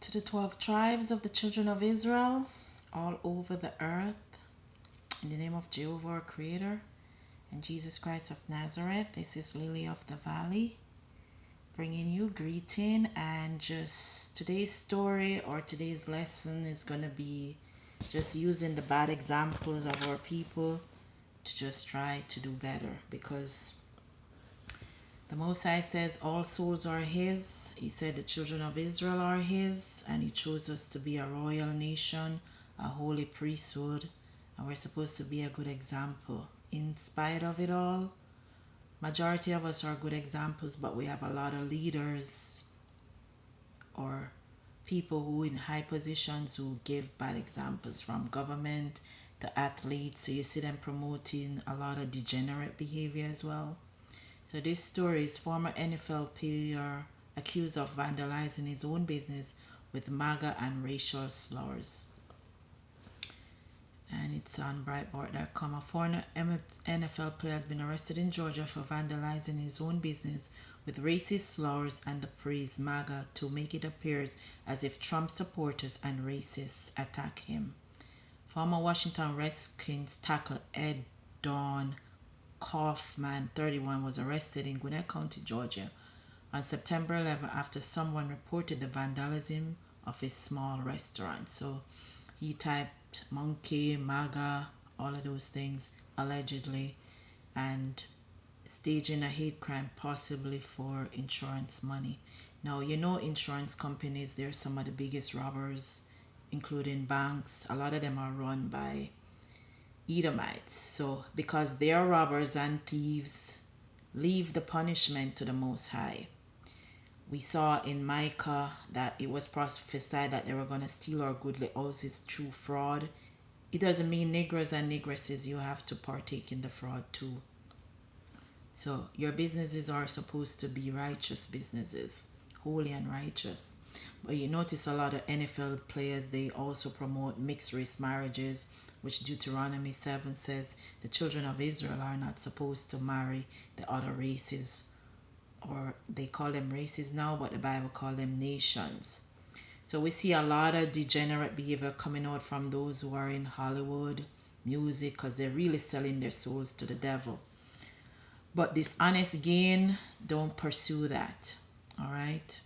to the 12 tribes of the children of Israel all over the earth. In the name of Jehovah, our Creator, and Jesus Christ of Nazareth, this is Lily of the Valley, bringing you greeting. And just today's story or today's lesson is going to be just using the bad examples of our people to just try to do better, because the Most High says all souls are His. He said the children of Israel are His, and He chose us to be a royal nation, a holy priesthood, and we're supposed to be a good example. In spite of it all, majority of us are good examples, but we have a lot of leaders or people who in high positions who give bad examples, from government to athletes. So you see them promoting a lot of degenerate behavior as well. So this story is former NFL player accused of vandalizing his own business with MAGA and racial slurs. And it's on Breitbart.com. A former NFL player has been arrested in Georgia for vandalizing his own business with racist slurs and the praise MAGA to make it appear as if Trump supporters and racists attack him. Former Washington Redskins tackle Ed Don Kaufman, 31, was arrested in Gwinnett County, Georgia on September 11 after someone reported the vandalism of his small restaurant. So he typed monkey, MAGA, all of those things allegedly, and staging a hate crime possibly for insurance money. Now, you know, insurance companies, they're some of the biggest robbers, including banks. A lot of them are run by Edomites. So because they are robbers and thieves, leave the punishment to the Most High. We saw in Micah that it was prophesied that they were going to steal our goodly houses through fraud. It doesn't mean Negroes and Negresses, you have to partake in the fraud too. So your businesses are supposed to be righteous businesses, holy and righteous. But you notice a lot of NFL players, they also promote mixed race marriages, which Deuteronomy 7 says the children of Israel are not supposed to marry the other races, or they call them races now, but the Bible calls them nations. So we see a lot of degenerate behavior coming out from those who are in Hollywood, music, because they're really selling their souls to the devil. But dishonest gain, don't pursue that. All right.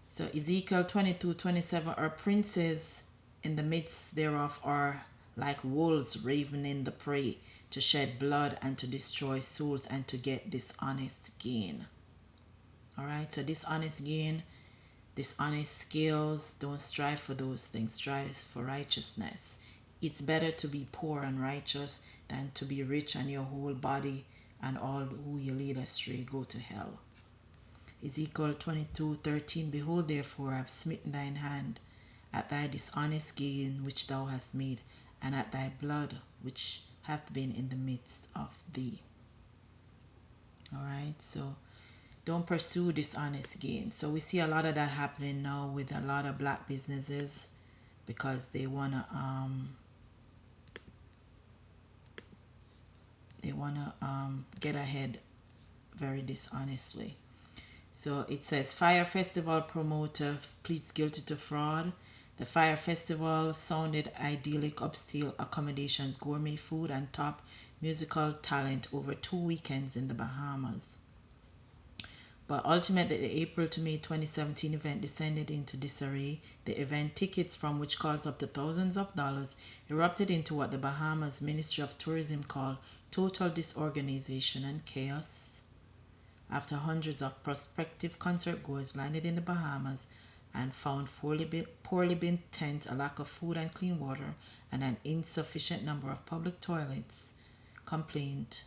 So Ezekiel 22:27, our princes in the midst thereof are like wolves ravening the prey, to shed blood and to destroy souls and to get dishonest gain. All right, so dishonest gain, dishonest skills, don't strive for those things. Strive for righteousness. It's better to be poor and righteous than to be rich and your whole body and all who you lead astray go to hell. Ezekiel 22:13, behold, therefore I have smitten thine hand at thy dishonest gain which thou hast made, and at thy blood which hath been in the midst of thee. All right, so don't pursue dishonest gain. So we see a lot of that happening now with a lot of black businesses, because they wanna get ahead very dishonestly. So it says Fire Festival promoter pleads guilty to fraud. The Fire Festival sounded idyllic upscale accommodations, gourmet food, and top musical talent over 2 weekends in the Bahamas. But ultimately, the April to May 2017 event descended into disarray. The event tickets, from which cost up to thousands of dollars, erupted into what the Bahamas Ministry of Tourism called total disorganization and chaos, after hundreds of prospective concert goers landed in the Bahamas and found poorly built tents, a lack of food and clean water, and an insufficient number of public toilets, complained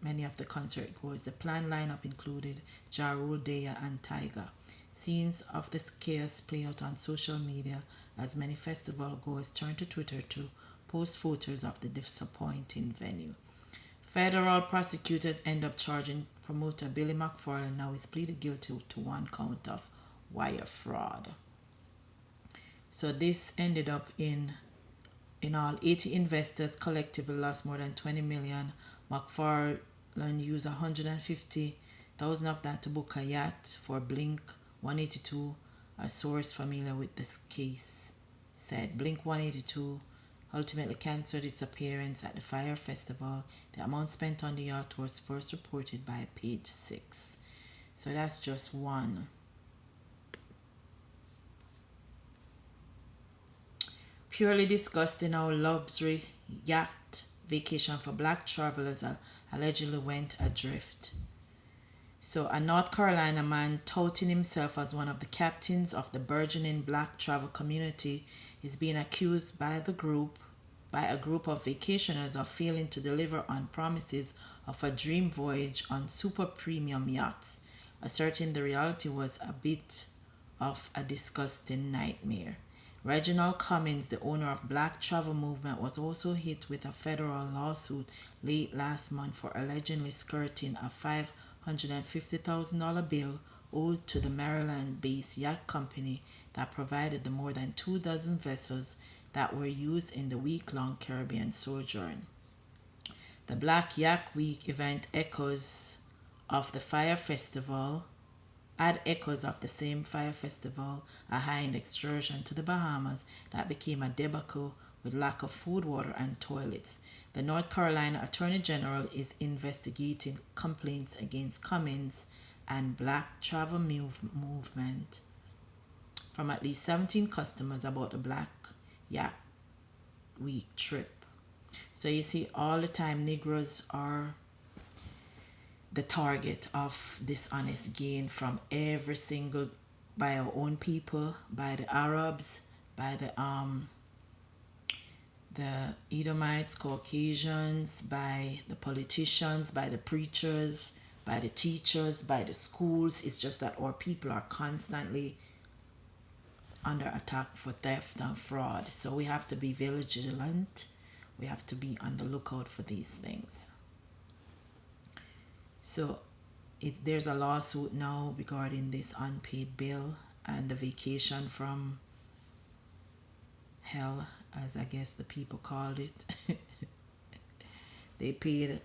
many of the concert goers. The planned lineup included Ja Rule, Daya, and Tyga. Scenes of this chaos play out on social media as many festival goers turn to Twitter to post photos of the disappointing venue. Federal prosecutors end up charging promoter Billy McFarland. Now he's pleaded guilty to 1 count of wire fraud. So this ended up in all 80 investors collectively lost more than 20 million. McFarland used 150,000 of that to book a yacht for Blink 182, a source familiar with this case, said. Blink 182 ultimately cancelled its appearance at the Fire Festival. The amount spent on the yacht was first reported by Page 6. So that's just one. Purely disgusting how luxury yacht vacation for black travelers allegedly went adrift. So a North Carolina man touting himself as one of the captains of the burgeoning black travel community is being accused by a group of vacationers of failing to deliver on promises of a dream voyage on super premium yachts, asserting the reality was a bit of a disgusting nightmare. Reginald Cummins, the owner of Black Travel Movement, was also hit with a federal lawsuit late last month for allegedly skirting a $550,000 bill owed to the Maryland-based yacht company that provided the more than 24 vessels that were used in the week-long Caribbean sojourn. The Black Yacht Week event of the Fire Festival echoes of the same Fire Festival, a high-end excursion to the Bahamas that became a debacle with lack of food, water, and toilets. The North Carolina Attorney General is investigating complaints against Cummins and Black Travel Movement from at least 17 customers about the Black Yacht Week trip. So you see, all the time Negroes are the target of dishonest gain from every single, by our own people, by the Arabs, by the Edomites, Caucasians, by the politicians, by the preachers, by the teachers, by the schools. It's just that our people are constantly under attack for theft and fraud. So we have to be vigilant. We have to be on the lookout for these things. So there's a lawsuit now regarding this unpaid bill and the vacation from hell, as I guess the people called it. They paid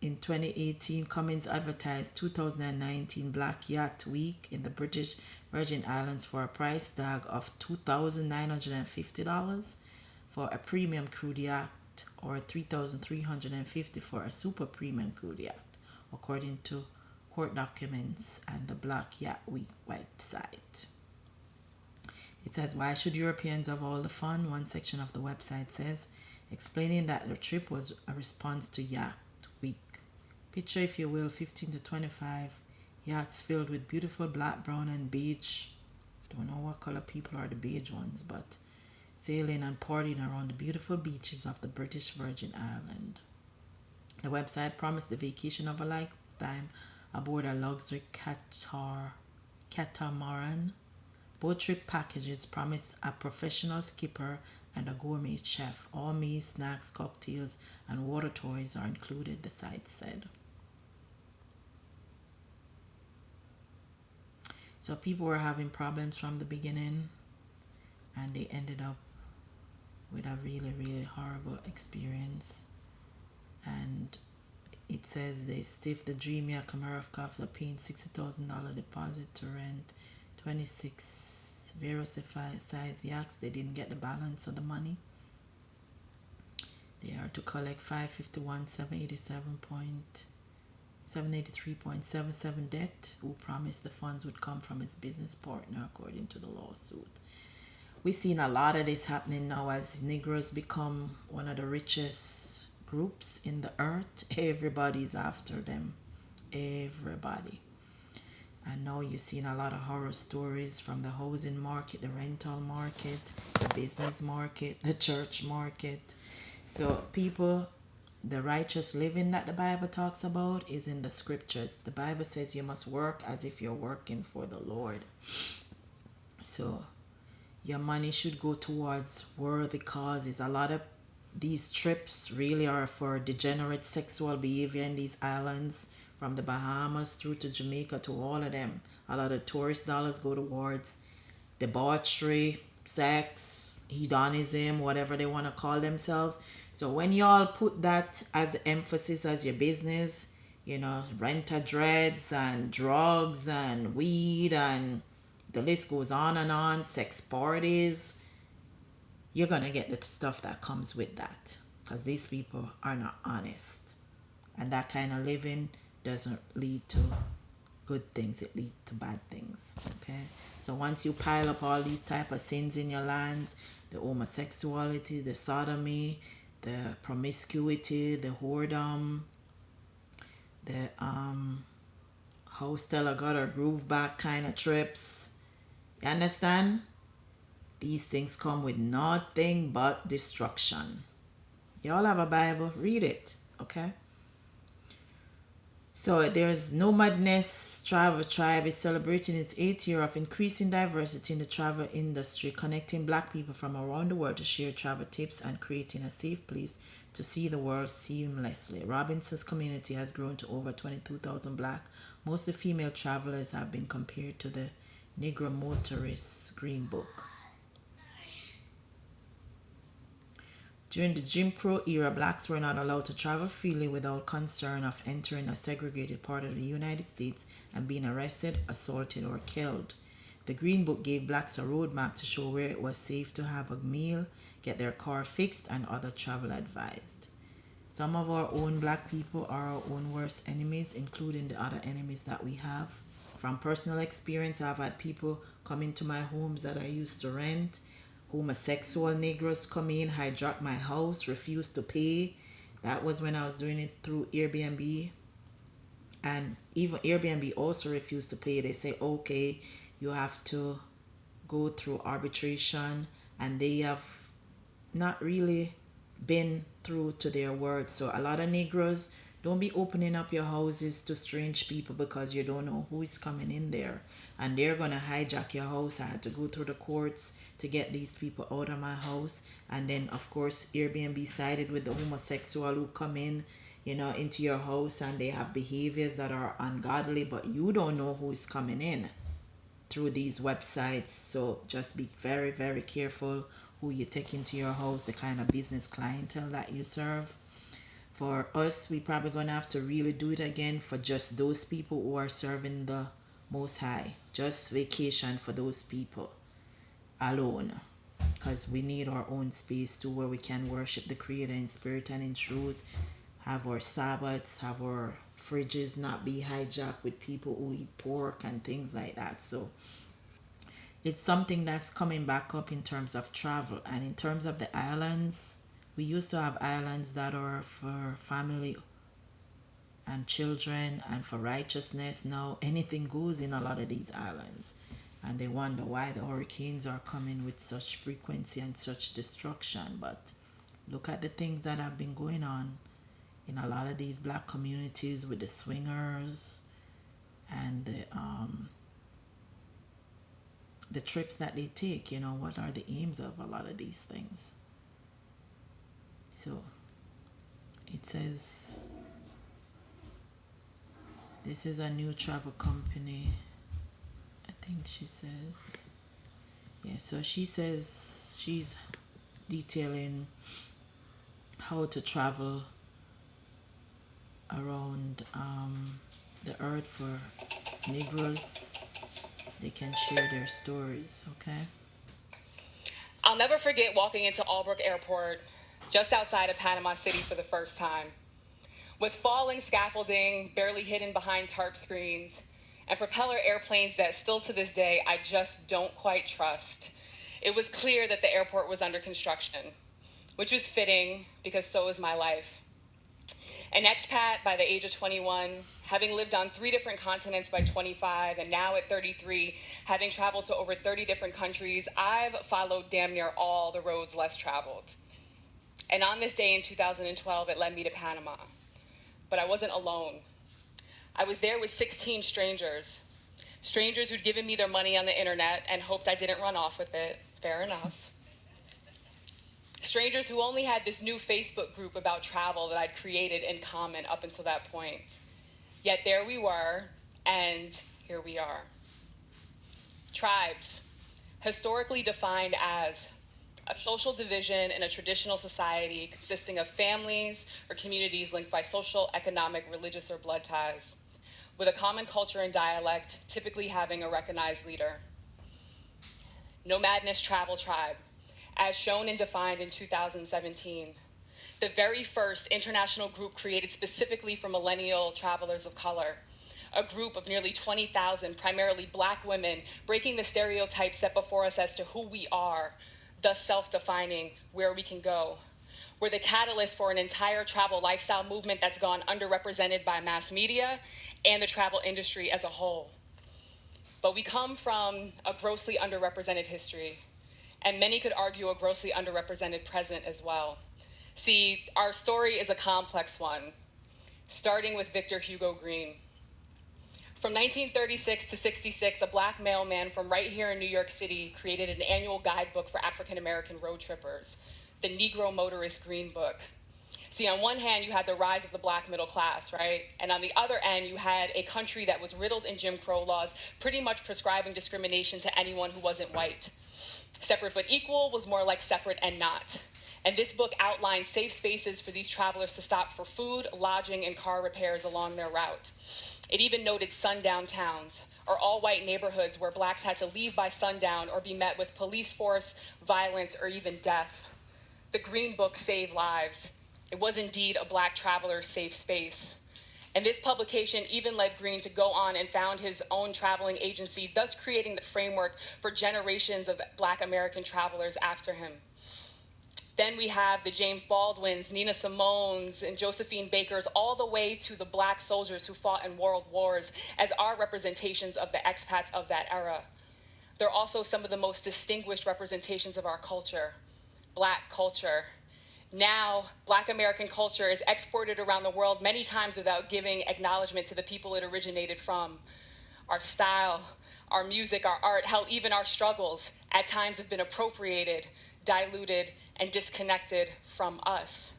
in 2018. Cummins advertised 2019 Black Yacht Week in the British Virgin Islands for a price tag of $2,950 for a premium crude yacht, or $3,350 for a super premium crude yacht, according to court documents and the Black Yacht Week website. It says, why should Europeans have all the fun? One section of the website says, explaining that the trip was a response to Yacht Week. Picture, if you will, 15 to 25 yachts filled with beautiful black, brown, and beige. Don't know what color people are the beige ones, but sailing and partying around the beautiful beaches of the British Virgin Islands. The website promised the vacation of a lifetime aboard a luxury catamaran. Both trip packages promised a professional skipper and a gourmet chef. All meals, snacks, cocktails, and water toys are included, the site said. So people were having problems from the beginning, and they ended up with a really, really horrible experience. And it says they stiffed the Dream Yacht America after paying $60,000 deposit to rent 26 Verosified yachts. They didn't get the balance of the money. They are to collect $551,783.77 debt, who promised the funds would come from his business partner, according to the lawsuit. We've seen a lot of this happening now as Negroes become one of the richest groups in the earth. Everybody's after them. Everybody. And now you're seeing a lot of horror stories from the housing market, the rental market, the business market, the church market. So people, the righteous living that the Bible talks about is in the scriptures. The Bible says you must work as if you're working for the Lord. So your money should go towards worthy causes. A lot of these trips really are for degenerate sexual behavior in these islands, from the Bahamas through to Jamaica, to all of them. A lot of tourist dollars go towards debauchery, sex, hedonism, whatever they want to call themselves. So when y'all put that as the emphasis as your business, rent a dreads and drugs and weed, and the list goes on and on, sex parties. You're going to get the stuff that comes with that, because these people are not honest. And that kind of living doesn't lead to good things, it leads to bad things. Okay, so once you pile up all these type of sins in your lands, the homosexuality, the sodomy, the promiscuity, the whoredom, the house Stella got her groove back kind of trips, you understand? These things come with nothing but destruction. Y'all have a Bible, read it. Okay, so there's Nomadness Travel Tribe is celebrating its 8th year of increasing diversity in the travel industry, connecting black people from around the world to share travel tips and creating a safe place to see the world seamlessly. Robinson's community has grown to over 22,000 black, mostly female travelers have been compared to the Negro Motorists Green Book. During the Jim Crow era, blacks were not allowed to travel freely without concern of entering a segregated part of the United States and being arrested, assaulted, or killed. The Green Book gave blacks a roadmap to show where it was safe to have a meal, get their car fixed, and other travel advised. Some of our own black people are our own worst enemies, including the other enemies that we have. From personal experience, I've had people come into my homes that I used to rent. Homosexual Negroes come in, hijack my house, refuse to pay. That was when I was doing it through Airbnb. And even Airbnb also refused to pay. They say, okay, you have to go through arbitration. And they have not really been through to their word. So a lot of Negroes, don't be opening up your houses to strange people because you don't know who is coming in there. And they're going to hijack your house. I had to go through the courts to get these people out of my house. And then, of course, Airbnb sided with the homosexual who come in, into your house, and they have behaviors that are ungodly, but you don't know who is coming in through these websites. So just be very, very careful who you take into your house, the kind of business clientele that you serve. For us, we probably gonna have to really do it again for just those people who are serving the Most High. Just vacation for those people alone, because we need our own space too, where we can worship the Creator in spirit and in truth, have our Sabbaths, have our fridges not be hijacked with people who eat pork and things like that. So it's something that's coming back up in terms of travel. And in terms of the islands, we used to have islands that are for family and children and for righteousness. Now anything goes in a lot of these islands, and they wonder why the hurricanes are coming with such frequency and such destruction. But look at the things that have been going on in a lot of these black communities with the swingers and the trips that they take. What are the aims of a lot of these things? So it says this is a new travel company, I think she says. Yeah, so she says she's detailing how to travel around the earth for Negroes. They can share their stories, okay? I'll never forget walking into Albrook Airport just outside of Panama City for the first time. With falling scaffolding barely hidden behind tarp screens and propeller airplanes that still to this day I just don't quite trust, it was clear that the airport was under construction, which was fitting because so is my life. An expat by the age of 21, having lived on 3 different continents by 25, and now at 33, having traveled to over 30 different countries, I've followed damn near all the roads less traveled. And on this day in 2012, it led me to Panama. But I wasn't alone. I was there with 16 strangers. Strangers who'd given me their money on the internet and hoped I didn't run off with it. Fair enough. Strangers who only had this new Facebook group about travel that I'd created in common up until that point. Yet there we were, and here we are. Tribes, historically defined as a social division in a traditional society consisting of families or communities linked by social, economic, religious, or blood ties, with a common culture and dialect, typically having a recognized leader. Nomadness Travel Tribe, as shown and defined in 2017, the very first international group created specifically for millennial travelers of color, a group of nearly 20,000, primarily Black women, breaking the stereotypes set before us as to who we are, thus self-defining where we can go. We're the catalyst for an entire travel lifestyle movement that's gone underrepresented by mass media and the travel industry as a whole. But we come from a grossly underrepresented history, and many could argue a grossly underrepresented present as well. See, our story is a complex one, starting with Victor Hugo Green. From 1936 to 66, a Black mailman from right here in New York City created an annual guidebook for African American road trippers, the Negro Motorist Green Book. See, on one hand, you had the rise of the Black middle class, right? And on the other end, you had a country that was riddled in Jim Crow laws, pretty much prescribing discrimination to anyone who wasn't white. Separate but equal was more like separate and not. And this book outlined safe spaces for these travelers to stop for food, lodging, and car repairs along their route. It even noted sundown towns, or all-white neighborhoods where Blacks had to leave by sundown or be met with police force, violence, or even death. The Green Book saved lives. It was indeed a Black traveler's safe space. And this publication even led Green to go on and found his own traveling agency, thus creating the framework for generations of Black American travelers after him. Then we have the James Baldwins, Nina Simones, and Josephine Bakers, all the way to the Black soldiers who fought in world wars as our representations of the expats of that era. They're also some of the most distinguished representations of our culture, Black culture. Now, Black American culture is exported around the world many times without giving acknowledgement to the people it originated from. Our style, our music, our art, hell, even our struggles at times have been appropriated, diluted, and disconnected from us.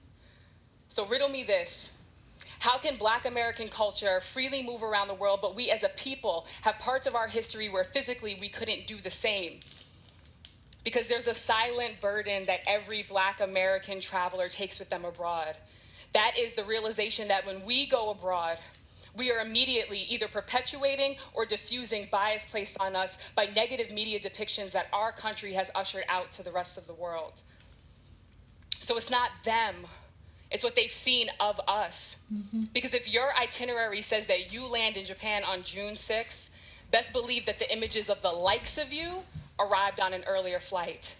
So riddle me this. How can Black American culture freely move around the world, but we as a people have parts of our history where physically we couldn't do the same? Because there's a silent burden that every Black American traveler takes with them abroad. That is the realization that when we go abroad, we are immediately either perpetuating or diffusing bias placed on us by negative media depictions that our country has ushered out to the rest of the world. So it's not them, it's what they've seen of us. Because if your itinerary says that you land in Japan on June 6th, best believe that the images of the likes of you arrived on an earlier flight.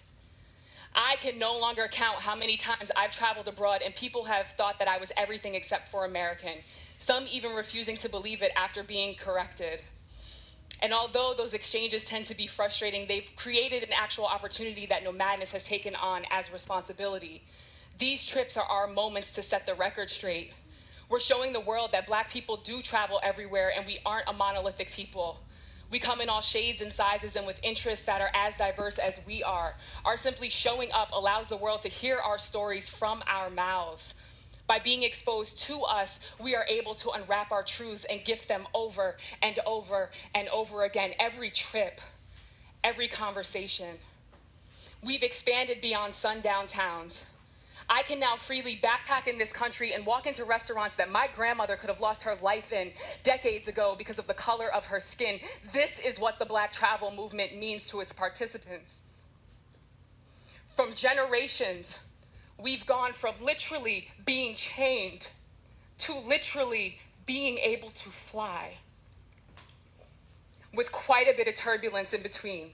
I can no longer count how many times I've traveled abroad and people have thought that I was everything except for American, some even refusing to believe it after being corrected. And although those exchanges tend to be frustrating, they've created an actual opportunity that Nomadness has taken on as responsibility. These trips are our moments to set the record straight. We're showing the world that Black people do travel everywhere and we aren't a monolithic people. We come in all shades and sizes and with interests that are as diverse as we are. Our simply showing up allows the world to hear our stories from our mouths. By being exposed to us, we are able to unwrap our truths and gift them over and over and over again. Every trip, every conversation. We've expanded beyond sundown towns. I can now freely backpack in this country and walk into restaurants that my grandmother could have lost her life in decades ago because of the color of her skin. This is what the Black travel movement means to its participants. From generations, we've gone from literally being chained to literally being able to fly, with quite a bit of turbulence in between.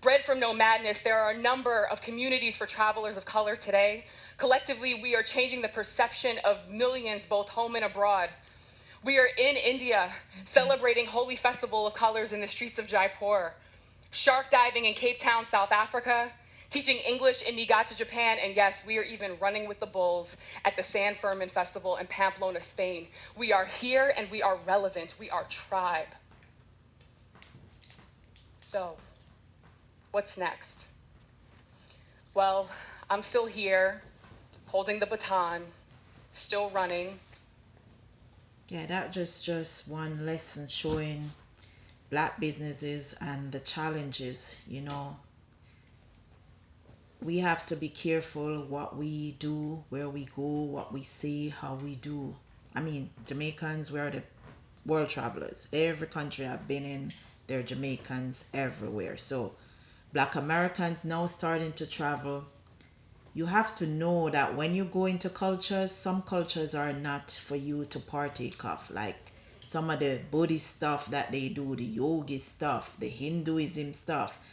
Bred from Nomadness, there are a number of communities for travelers of color today. Collectively, we are changing the perception of millions, both home and abroad. We are in India, celebrating Holy Festival of Colors in the streets of Jaipur, shark diving in Cape Town, South Africa, teaching English in Niigata, Japan, and yes, we are even running with the bulls at the San Fermin Festival in Pamplona, Spain. We are here and we are relevant. We are tribe. So, what's next? Well, I'm still here, holding the baton, still running. Yeah, that just one lesson showing Black businesses and the challenges, we have to be careful what we do, where we go, what we say, how we do. I mean, Jamaicans, we are the world travelers. Every country I've been in, there are Jamaicans everywhere. So, Black Americans now starting to travel. You have to know that when you go into cultures, some cultures are not for you to partake of. Like some of the Buddhist stuff that they do, the yogi stuff, the Hinduism stuff,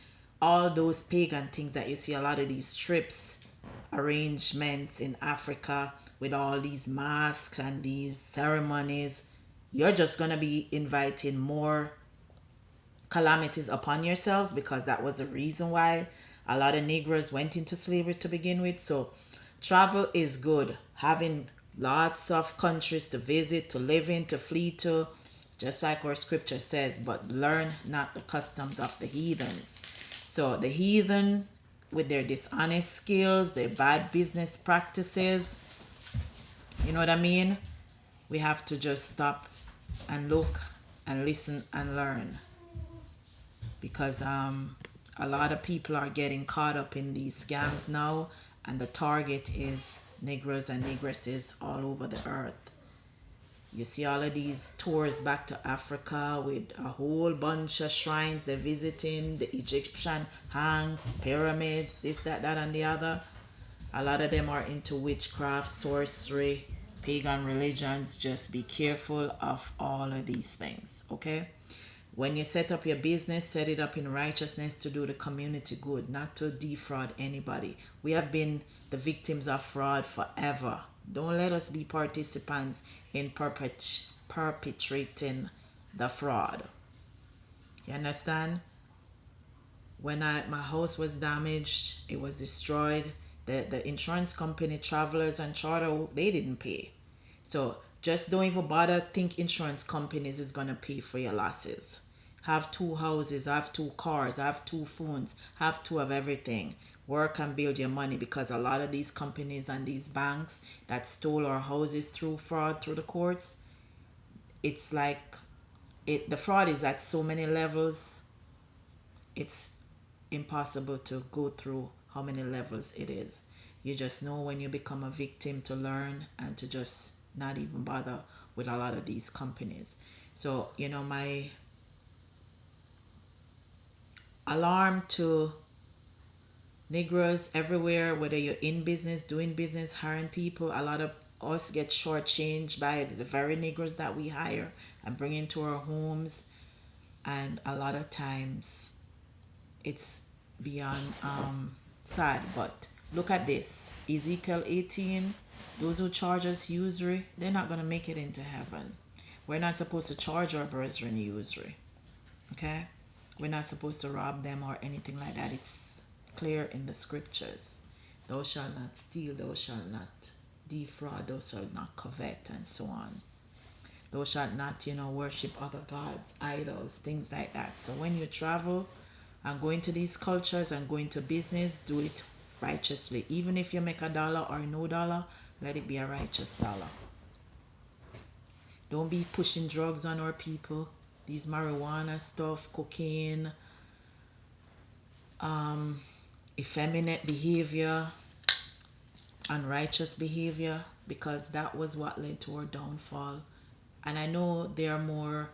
all those pagan things that you see a lot of these trips, arrangements in Africa with all these masks and these ceremonies. You're just gonna be inviting more calamities upon yourselves, because that was the reason why a lot of Negroes went into slavery to begin with. So travel is good. Having lots of countries to visit, to live in, to flee to, just like our scripture says, but learn not the customs of the heathens. So the heathen, with their dishonest skills, their bad business practices, you know what I mean? We have to just stop and look and listen and learn, because a lot of people are getting caught up in these scams now, and the target is Negroes and Negresses all over the earth. You see all of these tours back to Africa with a whole bunch of shrines they're visiting, the Egyptian hangs, pyramids, this, that, and the other. A lot of them are into witchcraft, sorcery, pagan religions. Just be careful of all of these things, okay? When you set up your business, set it up in righteousness to do the community good, not to defraud anybody. We have been the victims of fraud forever. Don't let us be participants in perpetrating the fraud. You understand? When my house was damaged, it was destroyed. The insurance company, Travelers and Charter, they didn't pay. So just don't even bother think insurance companies is gonna pay for your losses. Have two houses, have two cars, have two phones, have two of everything. Work and build your money, because a lot of these companies and these banks that stole our houses through fraud through the courts, it's like the fraud is at so many levels, it's impossible to go through how many levels it is. You just know when you become a victim to learn and to just not even bother with a lot of these companies. So, my alarm to Negroes everywhere, whether you're in business, doing business, hiring people, a lot of us get shortchanged by the very Negroes that we hire and bring into our homes. And a lot of times it's beyond sad. But look at this, Ezekiel 18, those who charge us usury, they're not going to make it into heaven. We're not supposed to charge our brethren usury, okay? We're not supposed to rob them or anything like that. It's clear in the scriptures. Thou shalt not steal, thou shalt not defraud, thou shalt not covet, and so on. Thou shalt not, worship other gods, idols, things like that. So when you travel and go into these cultures and go into business, do it righteously. Even if you make $1 or no dollar, let it be a righteous dollar. Don't be pushing drugs on our people. These marijuana stuff, cocaine, effeminate behavior, unrighteous behavior, because that was what led to our downfall. And I know there are more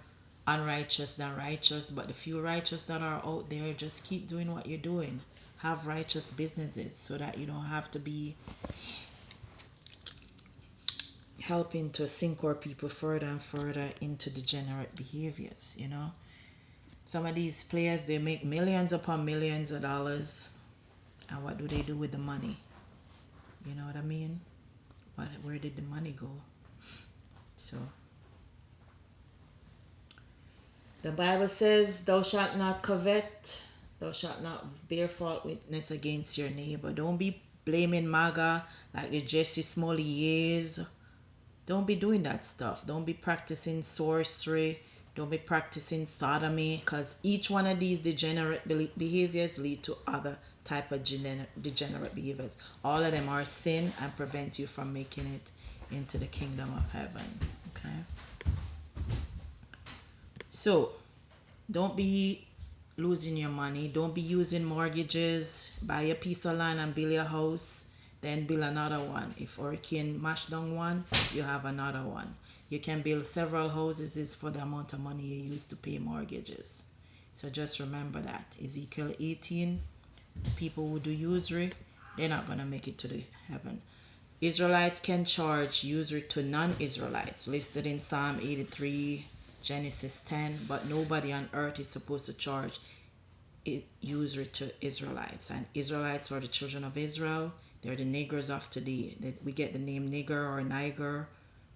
unrighteous than righteous, but the few righteous that are out there, just keep doing what you're doing. Have righteous businesses so that you don't have to be helping to sink our people further and further into degenerate behaviors. Some of these players, they make millions upon millions of dollars, and what do they do with the money? You know what I mean? Where did the money go? So the Bible says, thou shalt not covet, thou shalt not bear false witness against your neighbor. Don't be blaming MAGA like the Jesse Smolliers. Don't be doing that stuff. Don't be practicing sorcery. Don't be practicing sodomy, because each one of these degenerate behaviors lead to other type of degenerate behaviors. All of them are sin and prevent you from making it into the kingdom of heaven. Okay? So, don't be losing your money. Don't be using mortgages. Buy a piece of land and build your house, then build another one. If hurricane mash down one, you have another one. You can build several houses is for the amount of money you use to pay mortgages. So just remember that. Ezekiel 18, people who do usury, they're not going to make it to the heaven. Israelites can charge usury to non-Israelites, listed in Psalm 83, Genesis 10, but nobody on earth is supposed to charge usury to Israelites. And Israelites are the children of Israel. They're the Negroes of today. We get the name Nigger or Niger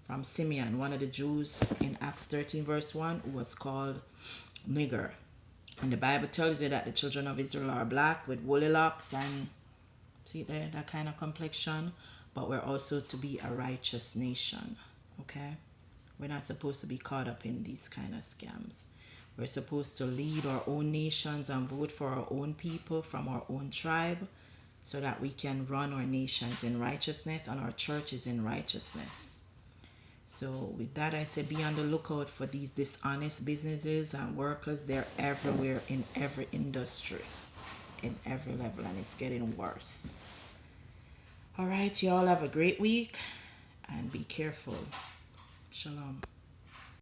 from Simeon, one of the Jews in Acts 13 verse 1, who was called Nigger. And the Bible tells you that the children of Israel are black with woolly locks and see there, that kind of complexion. But we're also to be a righteous nation. Okay? We're not supposed to be caught up in these kind of scams. We're supposed to lead our own nations and vote for our own people from our own tribe so that we can run our nations in righteousness and our churches in righteousness. So with that, I say be on the lookout for these dishonest businesses and workers. They're everywhere in every industry, in every level, and it's getting worse. All right, y'all have a great week and be careful. Shalom.